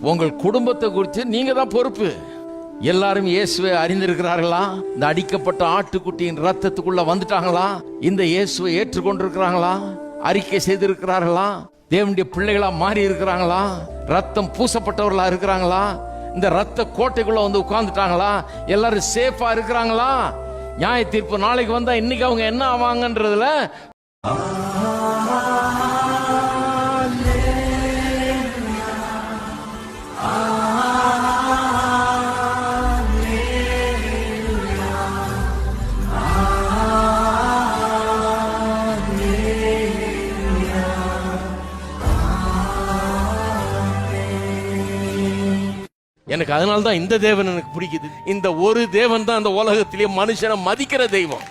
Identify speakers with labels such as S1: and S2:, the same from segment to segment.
S1: உங்கள் குடும்பத்தை குறித்து நீங்க தான் பொறுப்பு. எல்லாரும் இயேசுவை அறிந்திருக்கிறார்களா? இந்த அடிக்கப்பட்ட ஆட்டுக்குட்டியின் ரத்தத்துக்குள்ள வந்துட்டாங்களா? இந்த இயேசுவை ஏற்றுக்கொண்டிருக்கிறாங்களா? அறிக்கை செய்திருக்கிறார்களா? தேவனுடைய பிள்ளைகளா மாறி இருக்கிறாங்களா? ரத்தம் பூசப்பட்டவர்களா இருக்கிறாங்களா? இந்த ரத்த கோட்டைக்குள்ள வந்து உட்கார்ந்துட்டாங்களா? எல்லாரும் சேஃபா இருக்கிறாங்களா? நியாய தீர்ப்பு நாளைக்கு வந்தா இன்னைக்கு அவங்க என்ன ஆவாங்கன்றதுல எனக்கு அதனால தான் இந்த தேவன் எனக்கு பிடிக்குது. இந்த ஒரு தேவன் தான் அந்த உலகத்திலே மனுஷனை மதிக்கிற தெய்வம்.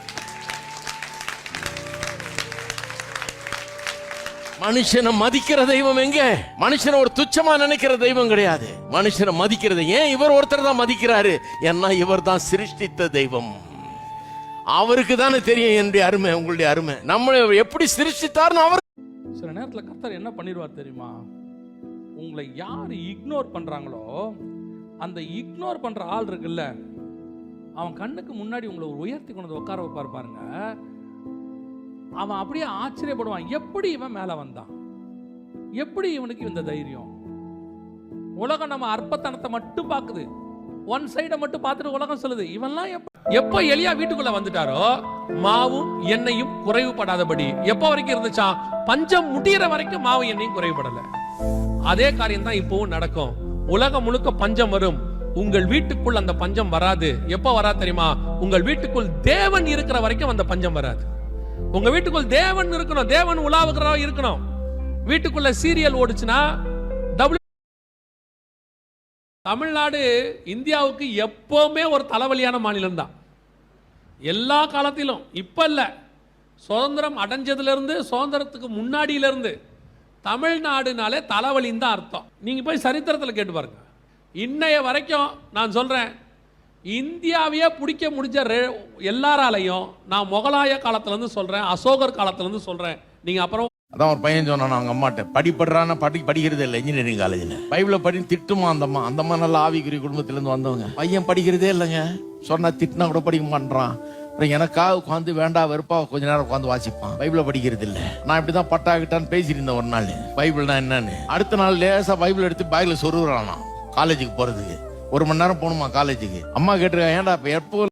S1: மனுஷனை மதிக்கிற தெய்வம் எங்க? மனுஷனை ஒரு துச்சமா நினைக்கிற தெய்வம் கிடையாது. மனுஷனை மதிக்கிறது ஏன் இவர் ஒருத்தர் தான் மதிக்கிறாரு? ஏன்னா இவர் தான் சிருஷ்டித்த தெய்வம். அவருக்கு தானே தெரியும் என்னுடைய அருமை, உங்களுடைய அருமை. நம்மளை எப்படி சிருஷ்டித்தார்னு அவர்.
S2: சில நேரத்தில் கர்த்தர் என்ன பண்ணிடுவார் தெரியுமா? உங்களை யார் இக்னோர் பண்றாங்களோ அந்த இக்னோர் பண்ற ஆள் இருக்குல்ல, அவன் கண்ணுக்கு முன்னாடி உங்களை ஒரு உயர்த்தி கொண்டு உட்கார வைப்பார் பாருங்க. அவன் அப்படியே ஆச்சரியப்படுவான், எப்படி இவன் மேல வந்தான், எப்படி இவனுக்கு இந்த தைரியம். உலகம் நம்ம அற்பத்தனத்தை மட்டும் பார்க்குது, ஒன் சைடை மட்டும் பார்த்துட்டு உலகம் சொல்லுது இவன்லாம் எப்போ எலியா வீட்டுக்குள்ள வந்துட்டாரோ மாவும் எண்ணெயும் குறைவுபடாதபடி எப்போ வரைக்கும் இருந்துச்சா? பஞ்சம் முடிகிற வரைக்கும் மாவு எண்ணெயும் குறைவுபடல. அதே காரியம் தான் இப்பவும் நடக்கும். உலகம் முழுக்க பஞ்சம் வரும், உங்கள் வீட்டுக்குள் அந்த பஞ்சம் வராது. எப்ப வராது தெரியுமா? உங்கள் வீட்டுக்குள் தேவன் இருக்கிற வரைக்கும் அந்த பஞ்சம் வராது. உங்க வீட்டுக்குள் தேவன் இருக்கணும், தேவன் உலாவுகிறவா இருக்கணும். வீட்டுக்குள்ள சீரியல் ஓடுச்சுன்னா தமிழ்நாடு இந்தியாவுக்கு எப்பவுமே ஒரு தலைவலியான மாநிலம் தான். எல்லா காலத்திலும், இப்ப இல்ல, சுதந்திரம் அடைஞ்சதுல இருந்து, சுதந்திரத்துக்கு முன்னாடியில இருந்து தமிழ்நாடுனாலே தலைவலின்னு தான் அர்த்தம். நீங்க போய் சரித்திரத்தில் கேட்டு பாருங்க. இன்னைய வரைக்கும் நான் சொல்றேன், இந்தியாவையே பிடிக்க முடிஞ்ச எல்லாராலையும், நான் முகலாய காலத்துல இருந்து சொல்றேன், அசோகர் காலத்துல இருந்து சொல்றேன். நீங்க அப்புறம்
S1: அதான் ஒரு பையன் சொன்னான் அவங்க அம்மாட்ட, படிப்படுறான்னா படிக்கிறது இல்லை இன்ஜினியரிங் காலேஜில். பைபிளை படி திட்டுமா அந்தம்மா நல்ல ஆவிக்குரிய குடும்பத்திலேருந்து வந்தவங்க. பையன் படிக்கிறதே இல்லைங்க, சொன்னா திட்டினா கூட படிக்க மாட்டான். எனக்காக உட்காந்து வேண்டா வெறுப்பா கொஞ்ச நேரம் உட்காந்து வாசிப்பான். பைபிளை படிக்கிறது இல்லை. நான் இப்படிதான் பட்டாக்கிட்டான்னு பேசிட்டு இருந்தேன் ஒரு நாள், பைபிள்னா என்னன்னு. அடுத்த நாள் லேசா பைபிள் எடுத்து பேக்ல சொருகுறானா காலேஜுக்கு போறதுக்கு. 1 மணி நேரம் போகணுமா காலேஜுக்கு. அம்மா கேட்டிருக்கேன், ஏன்டா எப்போ